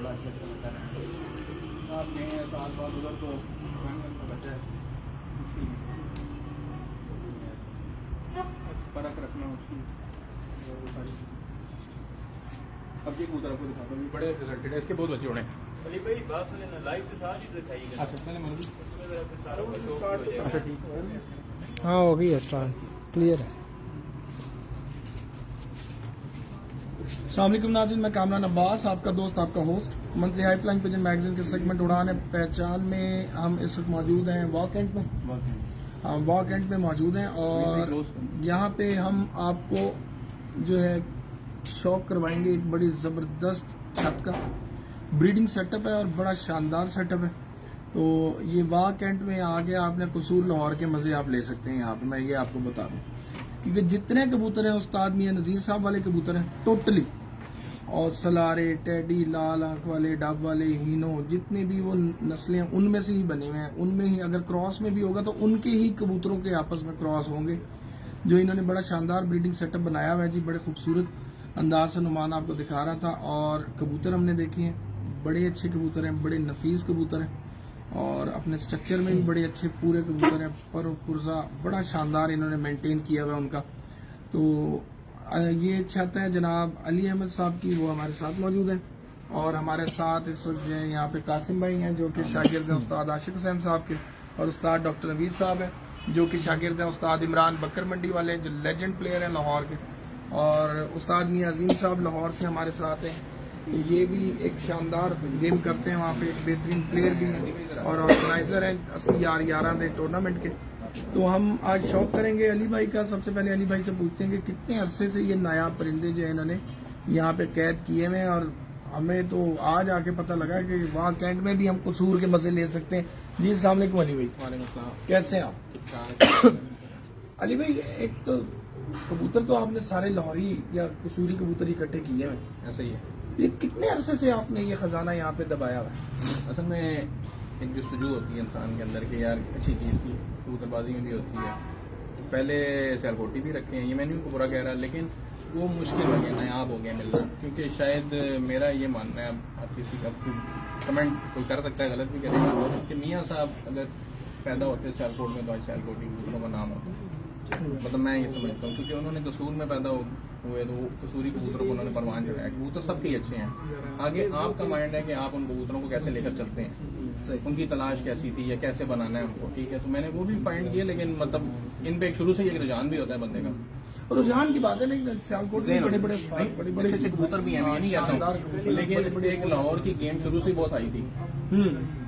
बड़ा अच्छा अच्छा लगता है। आप गए हैं साल बाद उधर तो बचा है, मुश्किल फर्क रखना उसकी वो सारी। अब ये कबूतर आपको दिखाता हूँ, बड़े रिजल्टेड है इसके, बहुत अच्छे होने। अली भाई बात सुने, लाइव के साथ ही दिखाइएगा। अच्छा चले मैं अच्छा ठीक है। हाँ हो गई है स्टार्ट, क्लियर है। अस्सलाम वालेकुम नाज़रीन, मैं कामरान अब्बास, आपका दोस्त, आपका host. Monthly high flying pigeon magazine के सेगमेंट उड़ान पहचान में हम इस वक्त मौजूद हैं वॉक एंड में। हम वॉक एंड में मौजूद हैं और यहाँ पे हम आपको जो है शौक करवाएंगे एक बड़ी ज़बरदस्त छत का ब्रीडिंग सेटअप है और बड़ा शानदार सेटअप है। तो ये वॉक एंड में आके आपने कसूर लाहौर के मज़े आप ले सकते हैं यहाँ पे, मैं ये आपको बता दूँ। क्योंकि जितने कबूतर हैं उस्ताद मियां नज़ीर साहब वाले कबूतर हैं टोटली, और सलारे, टेडी, लाल आंख वाले, डब वाले, हीनो, जितने भी वो नस्लें हैं उनमें से ही बने हुए हैं। उनमें ही अगर क्रॉस में भी होगा तो उनके ही कबूतरों के आपस में क्रॉस होंगे। जो इन्होंने बड़ा शानदार ब्रीडिंग सेटअप बनाया हुआ है जी, बड़े खूबसूरत अंदाज से नुमान आपको दिखा रहा था। और कबूतर हमने देखे हैं, बड़े अच्छे कबूतर हैं, बड़े नफीस कबूतर हैं और अपने स्ट्रक्चर में भी बड़े अच्छे पूरे कबूतर हैं। पर पुरजा बड़ा शानदार इन्होंने मेंटेन किया हुआ है उनका। तो ये छत है जनाब अली अहमद साहब की, वो हमारे साथ मौजूद हैं। और हमारे साथ इस वक्त जो है यहाँ पे कासिम भाई हैं जो कि शागिर्द हैं उस्ताद आशिक हुसैन साहब के, और उस्ताद डॉक्टर नवीद साहब हैं जो कि शागिर्द हैं उस्ताद इमरान बकर मंडी वाले जो लेजेंड प्लेयर हैं लाहौर के, और उस्ताद मियां अजीम साहब लाहौर से हमारे साथ हैं। तो ये भी एक शानदार गेम करते हैं, वहाँ पे एक बेहतरीन प्लेयर भी हैं और ऑर्गेनाइजर हैं असली यार 11 टूर्नामेंट के। तो हम आज शौक करेंगे अली भाई का। सबसे पहले अली भाई से पूछते हैं कि कितने अरसे से ये नायाब परिंदे जो है इन्होंने यहाँ पे कैद किए हुए हैं, और हमें तो आज आके पता लगा कि वहाँ कैंट में भी हम कसूर के मजे ले सकते हैं। जी अस्सलाम वालेकुम अली भाई, कैसे हैं आप? अली भाई एक तो कबूतर तो आपने सारे लाहौरी या कसूरी कबूतर इकट्ठे किए हैं, ऐसा ही है। ये कितने अरसे से आपने ये खजाना यहाँ पे दबाया हुआ है? असल में एक जस्तजू होती है इंसान के अंदर कि यार अच्छी चीज़ की कबूतरबाजी में भी होती है। पहले सियालकोटी भी रखे हैं, ये मैंने उनको बुरा कह रहा, लेकिन वो मुश्किल हो गया, नायाब हो गया मिलना। क्योंकि शायद मेरा ये मानना है, अब किसी का कमेंट कोई कर सकता है, गलत भी करेगा, कि मियाँ साहब अगर पैदा होते सियालकोट में तो आज सियालकोटी कबूतरों का नाम होता। मतलब मैं ये समझता हूँ क्योंकि उन्होंने कसूर में पैदा हुए तो कसूरी कबूतरों को उन्होंने परवान चढ़ाया। कबूतर सबके अच्छे हैं, आगे आपका माइंड है कि आप उन कबूतरों को कैसे लेकर चलते हैं, उनकी तलाश कैसी थी या कैसे बनाना है उनको, ठीक है। तो मैंने वो भी फाइंड किया, लेकिन मतलब इन पे एक शुरू से एक रुझान भी होता है बंदे का। रुझान की बात है, लेकिन सियालकोट में बड़े बड़े अच्छे कबूतर भी हैं, मैं नहीं कहता हूँ, लेकिन एक लाहौर की गेम शुरू से बहुत आई थी।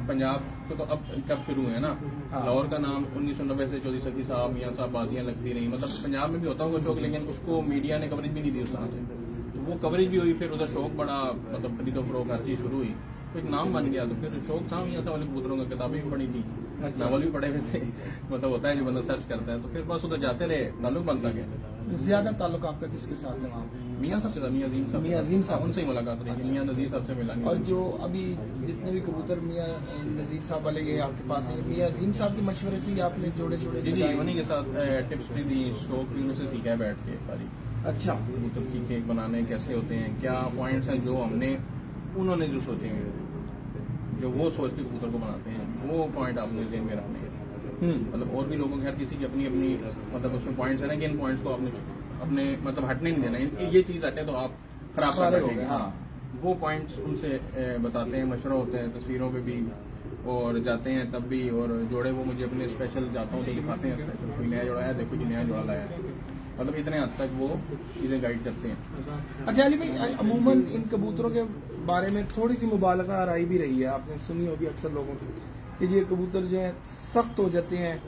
पंजाब को तो अब कब शुरू हुए ना, लाहौर का नाम 1990 से चौधरी सकी साहब, मियां साहब बाजियां लगती रही। मतलब पंजाब में भी होता होगा शौक, लेकिन उसको मीडिया ने कवरेज भी नहीं दी उस तरह से। तो वो कवरेज भी हुई, फिर उधर शौक बड़ा, मतलब खरीदो फरोख हर चीज शुरू हुई, तो एक नाम बन गया। तो फिर शौक था मियां साहब वाले कबूतरों का, किताबें भी पढ़ी थी, नावल भी पढ़े हुए थे। मतलब होता है जो बंदा सर्च करता है, तो फिर बस उधर जाते रहे, ताल्लुक बनता गया। ज्यादा ताल्लुक आपका किसके साथ है वहाँ पे? मियां साहब से, मियां अजीम साहब, मियां अजीम साहब उनसे ही मुलाकात रही, मियां नजीर साहब से मिला नहीं। और जो अभी जितने भी कबूतर मियां नजीर साहब वाले ये आपके पास हैं, मियां अजीम साहब के मशवरे से ही आपने जोड़े छोड़े? जी जी, उन्हीं के साथ टिप्स भी दी, शौक भी उन्हीं से सीखा है बैठ के सारी। अच्छा, कबूतर की केक बनाने कैसे होते हैं, क्या पॉइंट्स हैं जो हमने, उन्होंने जो सोचे हैं, जो वो सोच के कबूतर को बनाते हैं, वो पॉइंट आपने ध्यान में रखने हैं। मतलब और भी लोगों के हर किसी की अपनी अपनी मतलब उसमें पॉइंट्स है ना, कि इन पॉइंट्स को आपने अपने मतलब हटने नहीं देना, ये चीज हटे तो आप खराब कर रहे। हाँ, वो पॉइंट्स उनसे बताते हैं, मशवरा होते हैं तस्वीरों पे भी, और जाते हैं तब भी। और जोड़े वो मुझे अपने स्पेशल जाता हूँ तो दिखाते हैं, स्पेशल कोई नया जोड़ा है, देखो जी नया जोड़ा लाया है। मतलब इतने हद तक वो चीजें गाइड करते हैं। अच्छा अली भाई, अमूमन इन कबूतरों के बारे में थोड़ी सी मुबालगा राय भी रही है, आपने सुनी होगी अक्सर लोगों की, कि ये कबूतर जो है सख्त हो जाते हैं,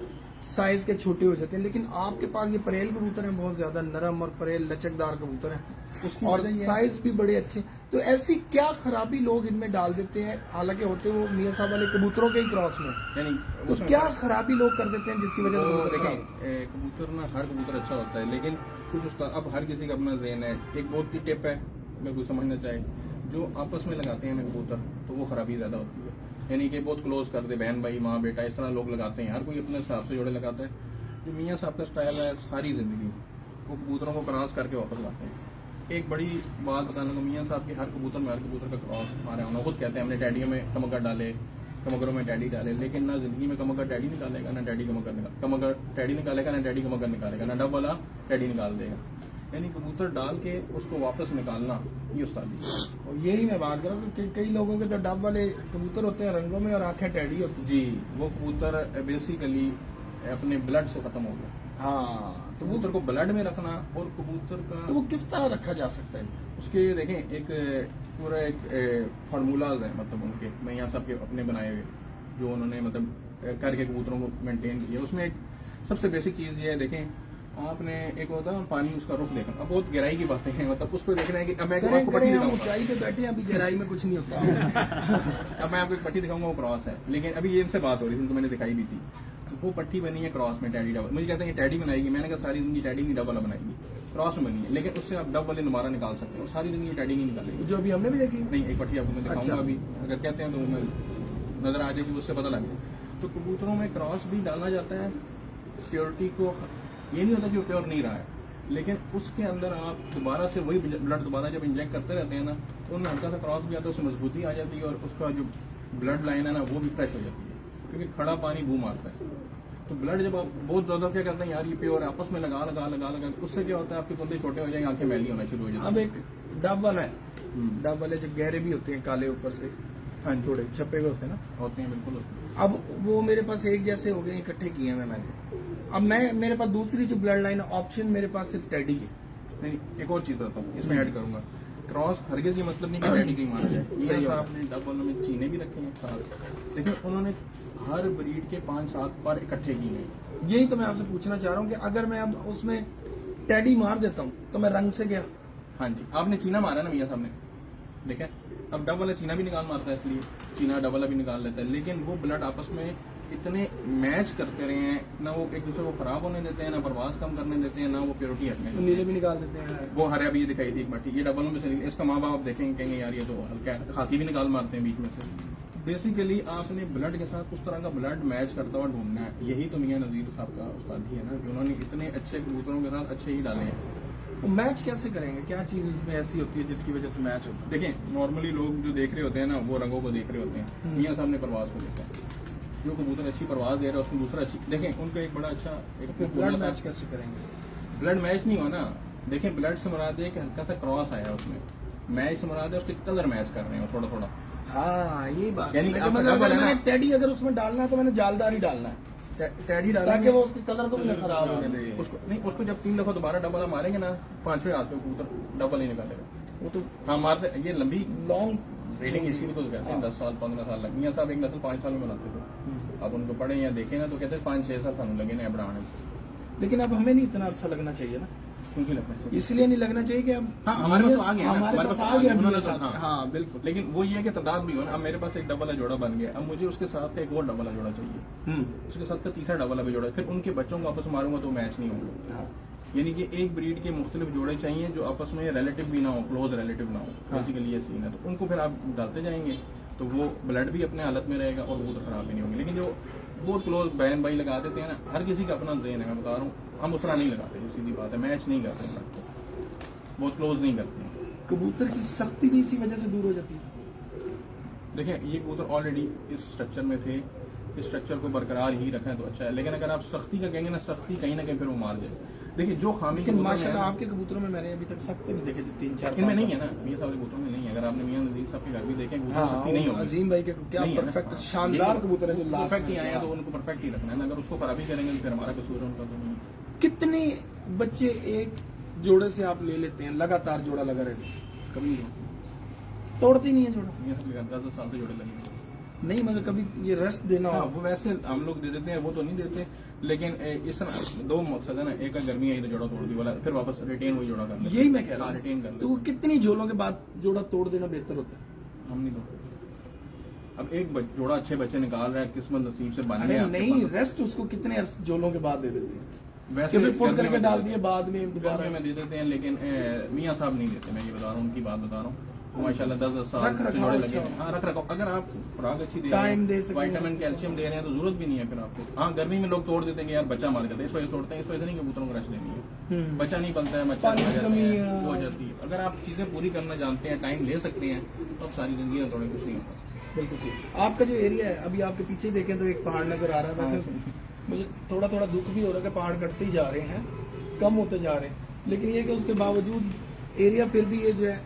साइज के छोटे हो जाते हैं। लेकिन आपके पास ये परेल कबूतर हैं, बहुत ज्यादा नरम और परेल लचकदार कबूतर हैं, और साइज भी बड़े अच्छे। तो ऐसी क्या खराबी लोग इनमें डाल देते हैं, हालांकि होते वो मियां साहब वाले कबूतरों के ही क्रॉस में, यानी तो क्या खराबी लोग कर देते हैं जिसकी वजह से? देखें, कबूतर ना हर कबूतर अच्छा होता है, लेकिन कुछ उसका अब हर किसी का अपना ज़हन है। एक बहुत की टिप है, मैं कुछ समझना चाहे, जो आपस में लगाते हैं ना कबूतर, तो वो खराबी ज्यादा होती है। यानी कि बहुत क्लोज कर दे, बहन भाई माँ बेटा, इस तरह लोग लगाते हैं, हर कोई अपने हिसाब से जोड़े लगाता है। जो मियाँ साहब का स्टाइल है, सारी जिंदगी वो कबूतरों को क्रॉस करके वापस लाते हैं। एक बड़ी बात बताना मियाँ साहब की हर कबूतर का क्रॉस हमारे यहाँ खुद कहते हैं हमने टैडियों में कमकर डाले, कमकरों में टैडी डाले, लेकिन ना जिंदगी में कमकर टैडी निकालेगा, ना टैडी कमकर टैडी निकालेगा, ना टैडी कमकर निकालेगा, ना डब वाला टैडी निकाल देगा। यानी कबूतर डाल के उसको वापस निकालना ये उस्तादी है। और यही मैं बात कर रहा हूँ कि कई लोगों के तो डब वाले कबूतर होते हैं रंगों में और आंखें टैडी होती हैं। जी, वो कबूतर बेसिकली अपने ब्लड से खत्म हो गया। हाँ, तो कबूतर को ब्लड में रखना और कबूतर का तो वो किस तरह रखा जा सकता है? उसके देखें एक पूरा एक फार्मूलाज है, मतलब उनके मियाँ साहब के अपने बनाए हुए जो उन्होंने मतलब करके कबूतरों को मेंटेन किया। उसमें एक सबसे बेसिक चीज ये है, देखें आपने एक होता है पानी उसका रुख देखना। अब बहुत गहराई की बातें हैं, मतलब उसको देखना है कि अब मैं आपको पट्टी दिखाऊंगा, ऊंचाई पे बैठे हैं, अभी गहराई में कुछ नहीं होता। अब मैं आपको एक पट्टी दिखाऊंगा, वो क्रॉस है, लेकिन अभी ये इनसे बात हो रही थी, उनको मैंने दिखाई भी थी। तो वो पट्टी बनी है क्रॉस में टैडी डबल। मुझे कहते हैं टैडी बनाएगी, मैंने कहा सारी जिंदगी टैडी नहीं डबल बनाएगी, क्रॉस में बनी है, लेकिन उससे आप डब वाले नुमारा निकाल सकते हैं और सारी जिंदगी टैडी नहीं निकालेगी। जो अभी हमने भी देखी नहीं, एक पट्टी आपको मैं दिखाऊंगा अच्छा। अभी, अगर कहते हैं तो मैं नजर आ जाएगी, उससे पता लग जाए। तो कबूतरों में क्रॉस भी डालना जाता है प्योरिटी को, ये नहीं होता कि वो प्योर नहीं रहा है, लेकिन उसके अंदर आप दोबारा से वही ब्लड दोबारा जब इंजेक्ट करते रहते हैं ना, तो उनमें हल्का सा क्रॉस भी आता है, उससे मजबूती आ जाती है और उसका जो ब्लड लाइन है ना वो भी फ्रेश हो जाती है, क्योंकि खड़ा पानी बू मारता है। तो ब्लड जब आप बहुत ज्यादा क्या करते हैं यार ये प्योर आपस में लगा उससे क्या होता है आपके कुंदे छोटे हो जाएंगे, आंखें मैली होना शुरू हो जाती है। अब एक डब वाला है, डब वाले जो गहरे भी होते हैं काले ऊपर से, हाँ थोड़े छपे हुए होते हैं ना, होते हैं, बिल्कुल होते हैं। अब वो मेरे पास एक जैसे हो गए, इकट्ठे किए हैं मैंने। अब मेरे पास दूसरी जो ब्लड लाइन ऑप्शन मेरे पास सिर्फ टैडी है। नहीं, एक और चीज बताता हूँ इसमें ऐड करूंगा, क्रॉस हरगिज ये मतलब नहीं कि टैडी की माना जाए। सही सही बात। साहब ने डब वालों में चीने भी रखे हैं साथ, लेकिन उन्होंने हर ब्रीड के 5-7 पर इकट्ठे किए हैं। यही तो मैं आपसे पूछना चाह रहा हूँ कि अगर मैं अब उसमें टैडी मार देता हूँ तो मैं रंग से गया। हाँ जी, आपने चीना मारा ना मियाँ साहब ने, देखें अब डब वाला चीना भी निकाल मारता है, इसलिए चीना डब वाला भी निकाल लेता है, लेकिन वो ब्लड आपस में इतने मैच करते रहे हैं ना, वो एक दूसरे को खराब होने देते हैं, ना परवाज कम करने देते हैं, ना वो प्योरिटी हटने देते हैं। नीले भी निकाल देते हैं। वो हरे भी ये दिखाई थी एक बाटी, ये डबल में से इसका माँ बाप देखेंगे कहेंगे यार ये तो हल्का है, खाकी भी निकाल मारते हैं बीच में से। बेसिकली आपने ब्लड के साथ उस तरह का ब्लड मैच करता हुआ ढूंढना है। यही तो मियाँ नज़ीर साहब का उस्तादी है ना, कि उन्होंने इतने अच्छे कबूतरों के साथ अच्छे ही डाले हैं। वो मैच कैसे करेंगे? क्या चीज इसमें ऐसी होती है जिसकी वजह से मैच होता है? देखें नॉर्मली लोग जो देख रहे होते हैं ना वो रंगों को देख रहे होते हैं, मियाँ साहब ने परवाज को देखा है। जो कबूतर अच्छी परवाज दे रहा है उसमें दूसरा अच्छी, देखें उनका एक बड़ा अच्छा तो फिर ब्लड मैच कैसे करेंगे? ब्लड मैच नहीं हुआ ना, देखें ब्लड से मुराद है कि हल्का सा क्रॉस आया उसमें, मैच से मुराद है उसके कलर मैच कर रहे हो थोड़ा थोड़ा। हाँ यही बात यानी है। आपका मतलब डबल अगर है ना? मैंने टैडी अगर उसमें डालना है तो मैंने जालदार ही डालना है, टैडी ताकि डालेंगे वो उसके कलर को भी ना खराब होने दे। उसको नहीं, उसको जब 3 दफा दोबारा डबल मारेंगे ना, 5वें हाथ में कबूतर डबल ही निकालेगा। वो तो हाँ मारते, ये लंबी लॉन्ग ब्रीडिंग इसी को तो कहते हैं, 10 साल 15 साल लग। मियाँ साहब एक नस्ल 5 साल में बनाते थे, अब उनको पढ़े या देखे ना तो कहते हैं 5-6 साल सानू लगे ना बढ़ाने को। लेकिन अब हमें नहीं इतना अरसा लगना चाहिए ना, क्योंकि लगता है इसलिए नहीं लगना चाहिए कि अब हाँ हमारे पास तो आ गया ना, हमारे पास आ गया उन्होंने भी तो- है। हाँ बिल्कुल। लेकिन वो ये है कि तादाद भी हो ना, अब मेरे पास एक डबल वाला जोड़ा बन गया, अब मुझे उसके साथ का एक और डबल वाला जोड़ा चाहिए, उसके साथ का तीसरा डबल वाला जोड़ा, फिर उनके बच्चों को आपस में मारूंगा तो मैच नहीं होंगे। हाँ। यानी कि एक ब्रीड के मुख्तलिफ जोड़े चाहिए जो आपस में रिलेटिव भी ना हो, क्लोज रिलेटिव ना हो, हाँ। बेसिकली ये सीन है। तो उनको फिर आप डालते जाएंगे तो वो ब्लड भी अपने हालत में रहेगा और वो तो खराब भी नहीं होंगे। लेकिन जो बहुत क्लोज बहन भाई लगा देते हैं ना, हर किसी का अपना ज़हन है, मैं बता रहा हूँ, हम उस तरह नहीं लगाते, जो सीधी बात है, मैच नहीं करते ब्लड को, बहुत क्लोज नहीं करते हैं। कबूतर की सख्ती भी इसी वजह से दूर हो जाती है। देखें ये कबूतर ऑलरेडी इस स्ट्रक्चर में थे, इस स्ट्रक्चर को बरकरार ही रखें तो अच्छा है, लेकिन अगर आप सख्ती का कहेंगे ना, सख्ती कहीं ना कहीं फिर वो मार जाए। देखिए जो खामी लेकिन कबूतर में है माशाल्लाह ना, आपके कबूतरों में मैंने अभी तक सख्त नहीं देखे, जो 3-4 इनमें नहीं है ना, मियाँ साहब के कबूतरों में नहीं है। अगर आपने मियाँ नज़ीर साहब के घर भी देखें कबूतर सख्ती नहीं होगी। अजीम भाई के क्या नहीं है ना? परफेक्ट हाँ। शानदार ये कबूतर है जो लास्ट परफेक्ट ही आए हैं तो उनको परफेक्ट ही रखना है ना, अगर उसको खराबी करेंगे तो फिर हमारा कसूर है, उनका तो नहीं। कितने बच्चे एक जोड़े से आप ले लेते हैं? लगातार जोड़ा लगा रहता है, कभी तोड़ते ही नहीं है जोड़ा? मियाँ साहब के घर 10 साल से जोड़े लगे हैं। नहीं मतलब कभी ये रेस्ट देना हाँ, हो? वो वैसे हम लोग दे देते हैं, वो तो नहीं देते, लेकिन इस तरह 2 मकसद है ना, एक है गर्मी आई तो जोड़ा तोड़ दी वाला, फिर वापस रिटेन वही जोड़ा कर लेते यही मैं कह रहा हाँ, रिटेन कर हूँ। लेते तो वो कितनी झोलों के बाद जोड़ा तोड़ देना बेहतर होता है? हम नहीं तोड़ते। अब एक जोड़ा अच्छे बच्चे निकाल रहा है, किस्मत नसीब से बन अरे गया। नहीं, रेस्ट उसको कितने झोलों के बाद दे देते हैं? वैसे कभी फुट गर्मी करके में डाल दे दिए बाद में देते हैं, दोबारा? गर्मी में दे देते हैं, लेकिन मियाँ साहब नहीं देते, मैं ये बता रहा हूँ, उनकी बात बता रहा हूँ। माशाल्लाह 10-10 साल रख रखाव जोड़े लगे अच्छा हैं। हाँ रख रखाव, अगर आप खुराक अच्छी दे टाइम दे सकें। विटामिन कैल्शियम दे रहे हैं तो जरूरत भी नहीं है फिर आपको। हाँ गर्मी में लोग तोड़ देते हैं कि यार बच्चा मार जाता है, इस वजह से तोड़ते हैं, इस वजह से नहीं कबूतरों को रेस्ट देनी है, बच्चा नहीं बनता है, मच्छर पानी आ की जाते कमी हैं, है। वो हो जाती है। अगर आप चीजें पूरी करना जानते हैं, टाइम ले सकते हैं, तो आप सारी जिंदगी में तोड़े कुछ नहीं होता। बिल्कुल सही। आपका जो एरिया है अभी आपके पीछे ही देखें तो एक पहाड़ नजर आ रहा है। वैसे मुझे थोड़ा थोड़ा दुख भी हो रहा है कि पहाड़ कटते ही जा रहे हैं, कम होते जा रहे हैं, लेकिन ये कि उसके बावजूद एरिया फिर भी ये जो है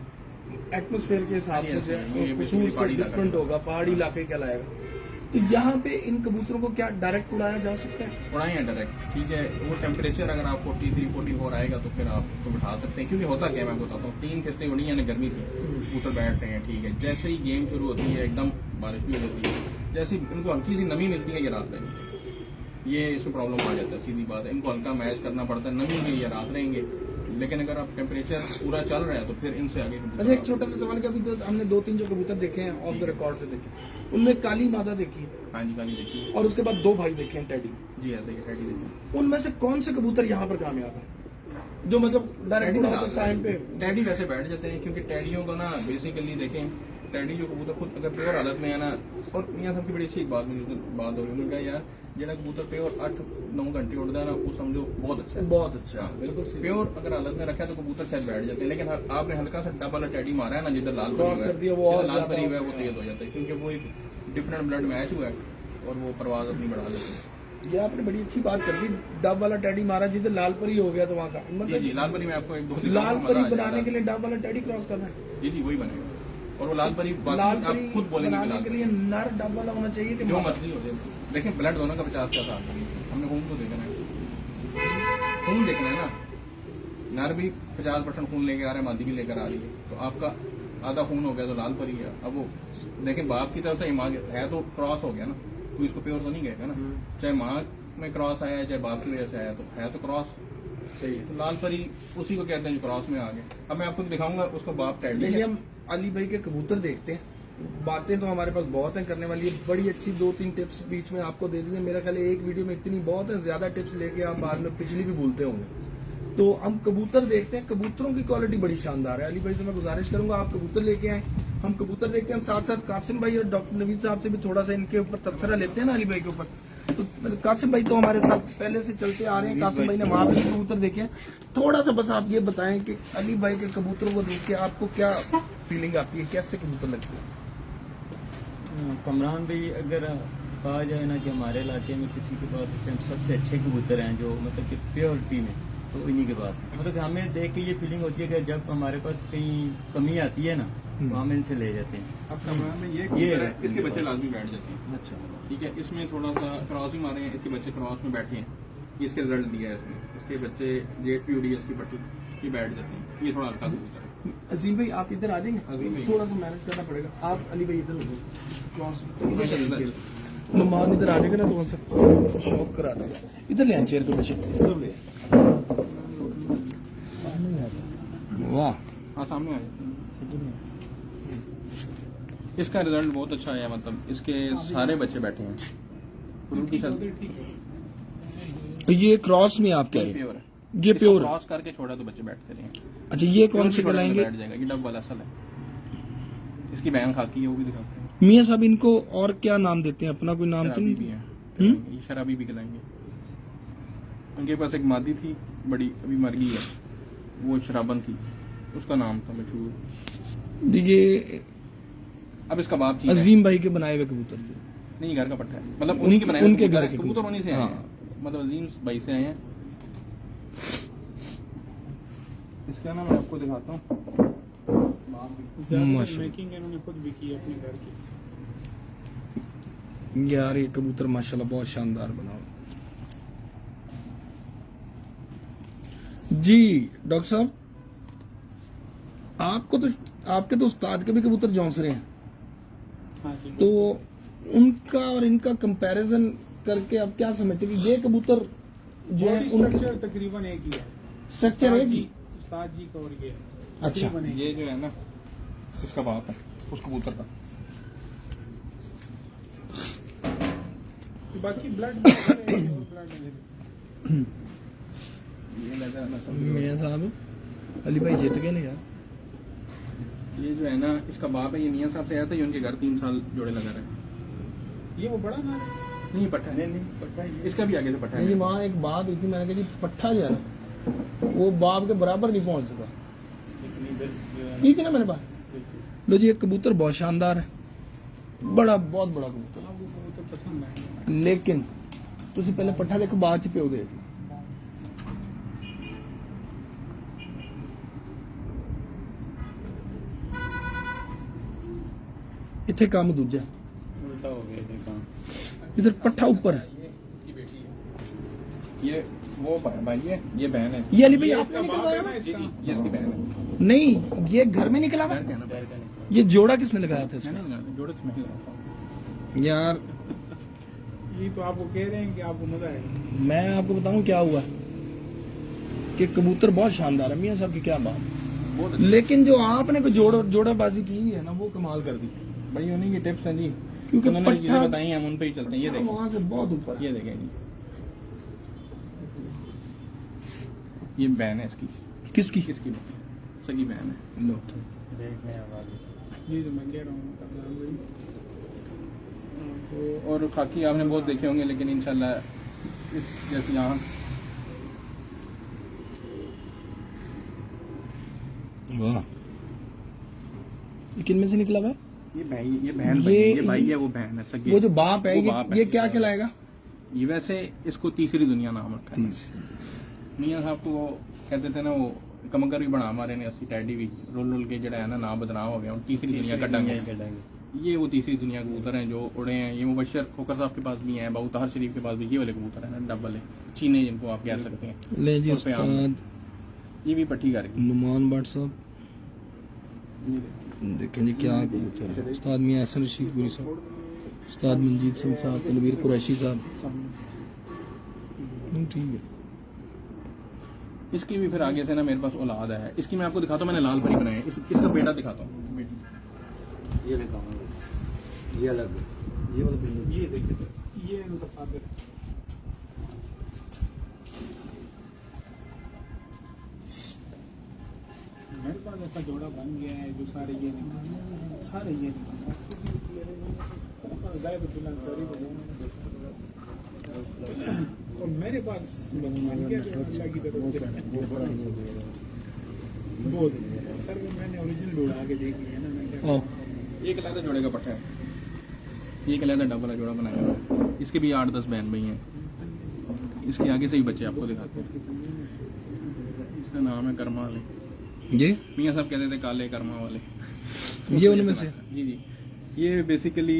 एटमोस्फेयर के हिसाब से जो है ये कसूर से पहाड़ी इलाका डिफरेंट है। होगा, पहाड़ी इलाके कहलाएगा। तो यहाँ पे इन कबूतरों को क्या डायरेक्ट उड़ाया जा सकता है? उड़ाए हैं डायरेक्ट, ठीक है। वो टेम्परेचर अगर आप 43-44 आएगा तो फिर आप उसको बिठा सकते हैं, क्योंकि होता क्या है मैं बताता हूँ, 3 किस्तें उड़ी यानी गर्मी थी, कबूतर बैठ रहे हैं, ठीक है। जैसे ही गेम शुरू होती है एकदम बारिश भी हो जाती है, जैसे ही इनको हल्की सी नमी मिलती है ये रात रहेंगे, ये इसमें प्रॉब्लम आ जाता है, सीधी बात है। इनको हल्का मैच करना पड़ता है, नमी में ये रात रहेंगे, लेकिन अगर आप टेम्परेचर पूरा चल रहा है तो फिर इनसे आगे अच्छा, एक छोटा सा सवाल कि अभी तो हमने 2-3 जो कबूतर देखे हैं ऑफ द रिकॉर्ड पे देखे, उनमें काली मादा देखी है हाँ जी काली देखिए और उसके बाद 2 भाई देखे हैं टेडी। जी, ऐसे ही रेडी देखिए। उनमें से कौन से कबूतर यहाँ पर कामयाब है जो मतलब डायरेक्ट उड़ाओ तो टाइम पे? टैडी वैसे बैठ जाते हैं, क्योंकि टैडियों को ना बेसिकली देखें, टैडी जो कबूतर खुद अगर प्योर हालत में है ना, और यहाँ सबकी बड़ी अच्छी बात मुझे बात हो रही है, उन्होंने कहा यार जेड़ा कबूतर प्योर 8-9 घंटे उड़ता है ना, वो समझो बहुत अच्छा है, बहुत अच्छा, हाँ, बिल्कुल सही। प्योर अगर हालत में रखा है तो कबूतर शायद बैठ जाते हैं, लेकिन आपने हल्का सा डबल टैडी मारा है ना, जिधर लाल क्रॉस कर दिया, वो और लाल ज्यादा परी हुआ है, वो होता है। तेज हो जाता है, क्योंकि वो एक डिफरेंट ब्लड मैच हुआ है और वो परवाज अपनी बढ़ा देते हैं। ये आपने बड़ी अच्छी बात कर दी, डब वाला टैडी मारा जिधर लाल परी हो गया तो वहाँ का जी जी, मतलब लाल परी में आपको एक दो लाल परी बनाने के लिए डब वाला टैडी क्रॉस करना है। जी जी वही बनेगा, और वो लाल परी लाल बाकी परी आप खुद बोलेंगे कि बनाने लाल के परी। लिए नर डब वाला होना चाहिए कि जो मादा? मर्जी हो जाए, लेकिन ब्लड दोनों का 50 का साथ हमने खून तो देखना है, खून देखना है ना, नर भी 50% खून लेके आ रहा है, मादी भी लेकर आ रही है, तो आपका आधा खून हो गया तो लाल परी है। अब वो लेकिन बाप की तरफ से इमाग है तो क्रॉस हो गया ना, तो इसको प्योर तो नहीं गएगा ना, चाहे माँ में क्रॉस आया चाहे बाप की वजह से आया, तो है तो क्रॉस सही है। तो लाल परी उसी को कहते हैं जो क्रॉस में आ गए। अब मैं आपको दिखाऊंगा उसका बाप टैडी देखिए है। हम अली भाई के कबूतर देखते हैं, बातें तो हमारे पास बहुत हैं करने वाली, बड़ी अच्छी 2-3 टिप्स बीच में आपको दे दी है। मेरा ख्याल है एक वीडियो में इतनी बहुत है, ज्यादा टिप्स लेके आप बाद में पिछली भी भूलते होंगे। तो हम कबूतर देखते हैं, कबूतरों की क्वालिटी बड़ी शानदार है। अली भाई से मैं गुजारिश करूंगा आप कबूतर लेके आए, हम कबूतर देखते हैं, साथ साथ कासिम भाई और डॉक्टर नवीद साहब से भी थोड़ा सा इनके ऊपर तबसरा लेते हैं ना अली भाई के ऊपर। तो कासिम भाई तो हमारे साथ पहले से चलते आ रहे हैं, कासिम भाई ने वहां भी कबूतर देखे हैं। थोड़ा सा बस आप ये बताएं कि अली भाई के कबूतरों को देख के आपको क्या फीलिंग आती है, कैसे कबूतर लगते हैं? कमरान भाई अगर कहा जाए ना कि हमारे इलाके में किसी के पास इस टाइम सबसे अच्छे कबूतर हैं जो मतलब कि प्योरिटी में, तो इन्हीं के पास है। मतलब कि हमें देख के ये फीलिंग होती है कि जब हमारे पास कहीं कमी आती है ना तो हम इनसे ले जाते हैं। अब कमरा में ये ये है, इसके बच्चे लाजमी बैठ जाते हैं। अच्छा, ठीक है, इसमें थोड़ा सा क्रॉस ही मारे हैं, इसके बच्चे क्रॉस में बैठे हैं, ये इसके रिजल्ट दिया है इसमें, इसके बच्चे जे पीयूडीएस की पट्टी ये बैठ जाते हैं, ये थोड़ा हल्का कबूतर है। अजीम भाई आप इधर आ जाएंगे, अजीम भाई। थोड़ा सा मैनेज करना पड़ेगा। आप अली भाई इधर हो जाओ, क्रॉस इधर इधर, कर इधर। लीजिए। नुमान इधर आ जाएगा ना तो उनसे शॉक करा देगा। इधर ले आए चेयर के पीछे, सब ले वाह, हाँ सामने आ जाते हैं। इसका रिजल्ट बहुत अच्छा आया, मतलब इसके सारे बच्चे बैठे हैं, उनकी तो ये क्रॉस में आप कह रहे हैं? प्योर है, ये प्योर है। क्रॉस करके छोड़ा तो बच्चे बैठते रहे हैं। अच्छा, ये कौन से छोटे कहलाएंगे? बैठ जाएगा, ये डब वाला असल है, इसकी बैन खाकी है वो भी दिखाते हैं। मियाँ साहब इनको और क्या नाम देते हैं? अपना कोई नाम तो शराबी भी नहीं? है, ये शराबी भी खिलाएंगे। उनके पास एक मादी थी बड़ी, अभी मर गई है, वो शराबन थी, उसका नाम था मशहूर। ये अब इसका बाप चीज़ है। अजीम भाई के बनाए हुए कबूतर नहीं, घर का पट्टा है, मतलब उन्हीं के बनाए हुए उनके कबूतर घर हैं, के कबूतर उन्हीं से आए हाँ। हैं, मतलब अजीम भाई से आए हैं। इसका ना मैं आपको दिखाता हूँ, माशाल्लाह। मेकिंग इन्होंने खुद भी की अपने घर की। यार ये कबूतर माशाल्लाह बहुत शानदार बना हुआ। जी डॉक्टर साहब, आपको तो आपके तो उस्ताद के भी कबूतर झोंस रहे हैं, हाँ जी, तो उनका और इनका कंपैरिजन करके आप क्या समझते हैं कि ये कबूतर जो है बॉडी उनका स्ट्रक्चर तकरीबन एक ही है। स्ट्रक्चर है जी? उस्ताद जी का और ये अच्छा। तकरीबन एक ही। ये जो है ना इसका बाप है उस कबूतर का। बाकी ब्लड ये लेदर है ना सब। मियां साहब, अली भाई जीत गए ना यार। ये जो है ना, इसका बाप है, ये मियाँ साहब से आया था, ये उनके घर 3 साल जोड़े लगा रहे हैं। ये वो बड़ा नाम है। नहीं पट्टा है, नहीं पट्टा है ये। इसका भी आगे से पट्टा नहीं है। वहाँ एक बात हुई थी, मैंने कहा जी पट्ठा जो है ना वो बाप के बराबर नहीं पहुंच सका। लेकिन इधर जो है ना, ठीक है ना मेरे पास। लो जी, एक कबूतर बहुत शानदार है, बड़ा बहुत बड़ा कबूतर, आपको कबूतर पसंद है। लेकिन तुसी पहले पट्ठा देखो, बाद च प्यो देख। इथे काम दूजा, उल्टा हो गया इधर काम। इधर पट्ठा ऊपर है। ये इसकी बेटी है, ये वो भाई है, ये बहन है इसकी। ये अली भाई ये आपने इसका बाप निकलवाया है ना ना? जी इसका। जी, ये इसकी बहन है। नहीं, ये घर में निकला हुआ बहन है? क्या है ना, पैर का नहीं। ये जोड़ा किसने लगाया था मैं इसका? नहीं लगाता, जोड़े तो मैं ही लगाता हूँ। यार ये तो आपको कह रहे हैं कि आपको मजा आएगा। मैं आपको बताऊं क्या हुआ कि कबूतर बहुत शानदार है, मियां साहब की क्या बात। बहुत अच्छा। लेकिन जो आपने कोई जोड़ाबाजी की है ना, वो कमाल कर दी। भाई उन्हीं की टिप्स हैं जी, क्योंकि उन्होंने पट्ठा- चीजें बताई हैं, हम उन पे ही चलते हैं। ये देखें, वहां से बहुत ऊपर है। ये देखें जी, ये बहन है इसकी, किसकी? इसकी सगी बहन है। लो, देख रहे हैं अब आगे। ये जो मैं कह रहा हूँ कमलान भाई, तो और खाकी आपने बहुत देखे होंगे, लेकिन इंशाल्लाह इस जैसे यहाँ वाह, ये किन में से निकला हुआ है? ये भाई, ये बहन भाई, ये- ये भाई है, वो बहन है सगी। वो जो बाप है, वो बाप है। ये क्या कहलाएगा? ये वैसे इसको तीसरी दुनिया नाम रखा है। मियाँ साहब को वो कहते थे ना, वो कमकर भी बना हमारे ने, अस्सी टैडी भी रोल रोल के जड़ा है ना, नाम बदनाम हो गया, और तीसरी दुनिया दुनिया कटांगे। ही कटाएंगे। ये वो तीसरी दुनिया कबूतर हैं जो उड़े हैं। ये मुबशर खोकर साहब के पास भी हैं, बाबू ताहर शरीफ के पास भी ये वाले कबूतर हैं ना, डब वाले चीने, जिनको आप कह सकते हैं। ले जी और पे आम। उस्ताद ये भी पट्टी कर गई। नुमान भट्ट साहब, देखें जी क्या कबूतर है। उस्ताद मियां हसन रशीद पुरी साहब, उस्ताद मंजीत सिंह साहब, तनवीर कुरैशी साहब। ठीक है। इसकी भी फिर आगे से ना मेरे पास औलाद है। इसकी मैं आपको दिखाता हूँ, मैंने लाल परी बनाई है। इसका बेटा दिखाता हूँ। ये दिखाऊंगा, ये अलग है। ये वाला बिल्ली ये देखिए सर, ये इनका फादर है। मेरे पास ऐसा जोड़ा बन गया है जो सारे ये निकाल, सारे ये निकाल। और मेरे पास बन गया जो अल्लाह की तरफ से बहुत सर, वो मैंने ओरिजिनल जोड़ा आके देख लिया ना, मैं क्या ओ, एक अलग जोड़े का पट्टा है, एक अलग डबल जोड़ा बनाया हुआ है। इसके भी 8-10 बहन भाई हैं। इसके आगे से ही बच्चे आपको दिखाते हैं। इसका नाम है कर्मा वाले। ये मियाँ साहब कहते थे काले कर्मा वाले। ये उनमें से? जी जी, ये बेसिकली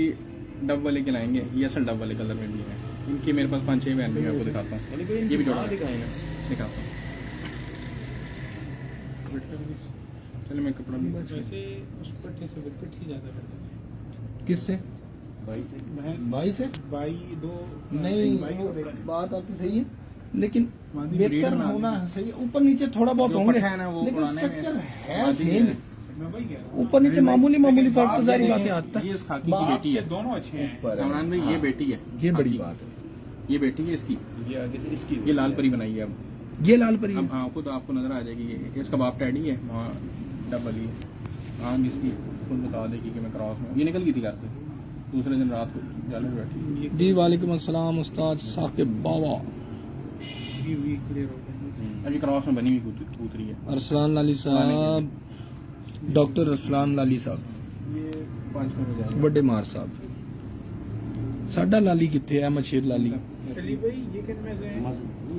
डब वाले के लाएंगे, ये असल डब वाले कलर में भी है। इनकी मेरे पास 5-6 बहन भी, मैं आपको दिखाता हूँ। ये भी जोड़ा दिखाएंगे। दिखाता हूँ। चलो मैं कपड़ा भी वैसे उस पट्टे से विकेट ही ज्यादा करते हैं। किससे? भाई से बहन भाई से? भाई दो नहीं, भाई वो और एक बात आपकी सही है, लेकिन मादी बेहतर breeder में होना आदमी। सही है। ऊपर नीचे थोड़ा बहुत जो होंगे, पट्टा है ना, वो लेकिन उड़ाने में स्ट्रक्चर है मादी सेम। है। मैं वही कह रहा हूँ। ऊपर नीचे मामूली फर्क तो जारी बात है आता ये है। इस खाकी की बाप बेटी ये है। दोनों अच्छे हैं। इमरान भाई, ये बेटी है। ये बड़ी खाकी। बात है। ये बेटी है इसकी। ये आगे से इसकी ये लाल परी बनाई है अब। ये लाल परी है। अब आपको तो आपको नजर आ जाएगी। ये इसका बाप टैडी है, वहाँ डबल ही है। आँख इसकी खुद बता देगी कि मैं क्रॉस हूँ। ये निकल गई थी घर से, दूसरे दिन रात को जाले में बैठी। जी वालेकुम अस्सलाम उस्ताद साकिब बाबा। ये क्लियर हो गया। अभी क्रॉस में बनी हुई कबूतरी है। अरसलान लाली साहब, डॉक्टर अरसलान लाली साहब, ये 5-6 बजे आएगी। ਵੱਡੇ ਮਾਰ ਸਾਹਿਬ। ਸਾਡਾ ਲਾਲੀ ਕਿੱਥੇ ਹੈ? ਮਸ਼ੀਰ ਲਾਲੀ। अली भाई ये किन में से हैं?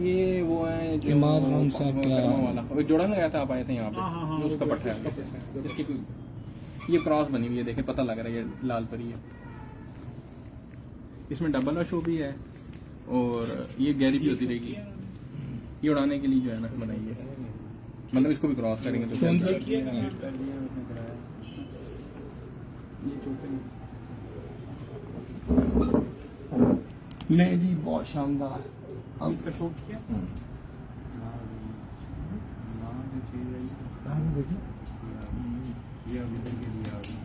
ये वो है जो इमाद खान साहब का- कर्मा वाला एक जोड़ा लगाया था, आप आए थे यहाँ पे। हाँ, हाँ, हाँ, ये उसका वो पट्टा है। उसका पट्टा है। इसकी ये क्रॉस बनी हुई है, देखे पता लग रहा है ये लाल परी है। इसमें डबल शो भी है और ये गहरी भी होती रहेगी। ये उड़ाने के लिए जो है ना बनाई है, मतलब इसको भी क्रॉस करेंगे तो कौन सा? चलता है। किया नहीं है। ये छोटे हैं। ले जी बहुत शानदार। अब इसका शौक किया हम देखिए ये अभी तक ये दिया अभी।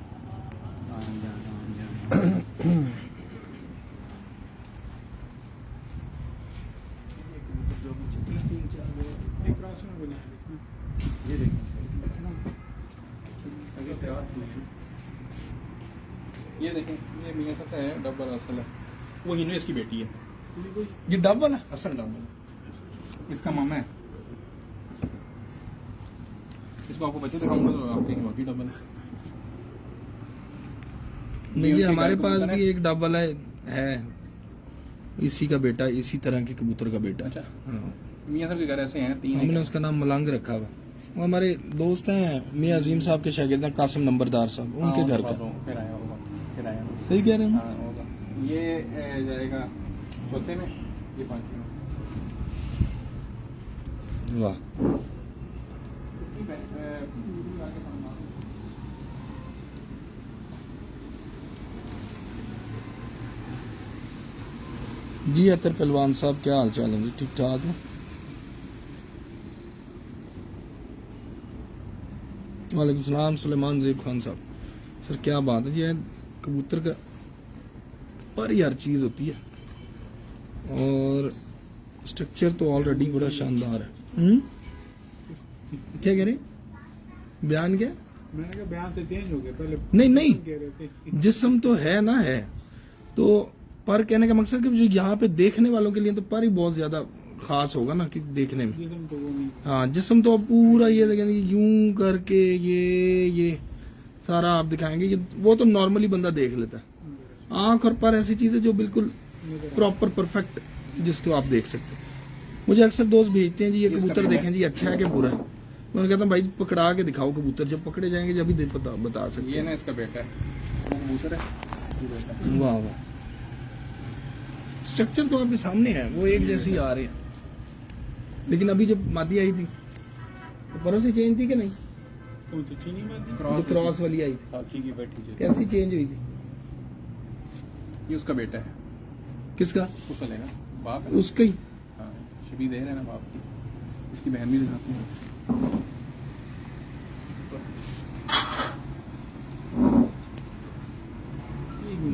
आम जाना। एक क्रॉस में बना है। ये देखिए अगर क्रॉस ये देखें, ये मियां साहब का है डबल असल है, वो हिनू इसकी बेटी है, ये डबल है। असल डबल, इसका मामा है। इसको आपको बच्चे दिखाऊंगा तो आप कहेंगे वाकई डबल है। नहीं, ये उनके हमारे घर पास कबूतर भी एक डबल है इसी का बेटा, इसी तरह के कबूतर का बेटा। अच्छा। हाँ। मियां साहब के घर ऐसे हैं 3 हमने उसका नाम मलंग रखा हुआ। वो हमारे दोस्त हैं मियां अजीम साहब के शागिर्द हैं, कासिम नंबरदार साहब, उनके घर का। फिर आया होगा, फिर आया होगा। सही कह रहे हैं। हाँ होगा। ये जाएगा चौथे में, ये 5वें में। वाह, जी अतर पहलवान साहब, क्या हाल चाल है जी? ठीक ठाक है। वालेकुम सलाम सुलेमान ज़ेब खान साहब। सर क्या बात है जी, कबूतर का पर यार चीज़ होती है, और स्ट्रक्चर तो ऑलरेडी बड़ा शानदार है। क्या कह रहे, बयान क्या? मैंने कहा बयान से चेंज हो गया, पहले नहीं कह रहे थे। जिस्म तो है ना, है तो पर कहने का मकसद कि जो यहाँ पे देखने वालों के लिए तो पर ही बहुत ज्यादा खास होगा ना कि देखने में। जिस्म तो वो नहीं। हाँ, जिस्म तो अब पूरा ये देखेंगे यूं करके ये सारा आप दिखाएंगे, ये वो तो नॉर्मली बंदा देख लेता है। आंख और पर ऐसी चीज है जो बिल्कुल प्रॉपर परफेक्ट, जिसको आप देख सकते हैं। मुझे अक्सर दोस्त भेजते हैं जी ये कबूतर देखें जी, अच्छा है कि बुरा है। मैं कहता हूँ भाई पकड़ा के दिखाओ कबूतर, जब पकड़े जाएंगे जब ही बता सकते ये हैं। ना इसका बेटा है, वो कबूतर है, ये बेटा है। वाह वाह, स्ट्रक्चर तो आपके सामने है, वो एक जैसी आ रही है। लेकिन अभी जब मादी आई थी तो परों से चेंज थी कि नहीं? कौन सी चीनी बात? जो क्रॉस वाली आई थी, साथी की बेटी जो, कैसी चेंज हुई थी? ये उसका बेटा है, किसका? उसका लेगा बाप है। उसका ही। हाँ, शबी दे रहे हैं ना बाप की, उसकी बहन भी दिखाती है।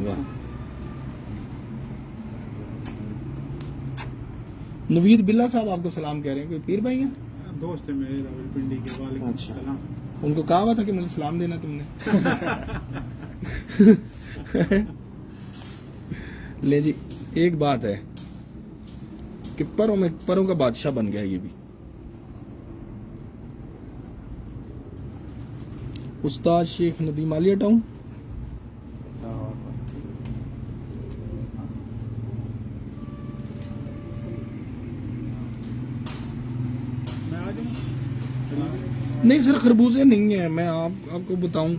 वाह, नवीद बिल्ला साहब आपको सलाम कह रहे हैं, कोई पीर भाई हैं? दोस्त है मेरे रावलपिंडी के। वालेकुम अच्छा। सलाम। उनको कहा हुआ था कि मुझे सलाम देना तुमने। ले जी, एक बात है कि परों का बादशाह बन गया ये भी। उस्ताद शेख नदीम आलिया टाउन। मैं आ जाऊँ? नहीं सर, खरबूजे नहीं है। मैं आपको बताऊं,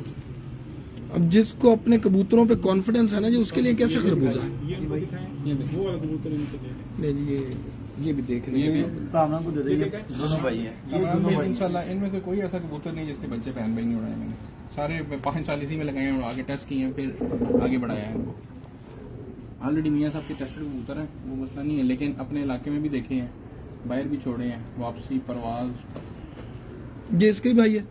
अब जिसको अपने कबूतरों पे कॉन्फिडेंस है ना जी, उसके लिए कैसे खरबूजा? ये इनको दिखाएं, वो वाला कबूतर इनसे ले लें। ले जी, ये भी देख रहे ये भी हैं। कामना को दे देंगे, दोनों भाई हैं ये दोनों भाई। इंशाल्लाह इनमें से कोई ऐसा कबूतर नहीं जिसके बच्चे पहन भाई नहीं उड़ाए मैंने। सारे 5 साल इसी में लगाए हैं, आगे टेस्ट किए हैं, फिर आगे बढ़ाया है इनको। ऑलरेडी मियाँ साहब के टेस्टेड कबूतर हैं, वो मसला नहीं है, लेकिन अपने इलाके में भी देखे हैं, बाहर भी छोड़े हैं, वापसी परवाज। ये इसके ही भाई है।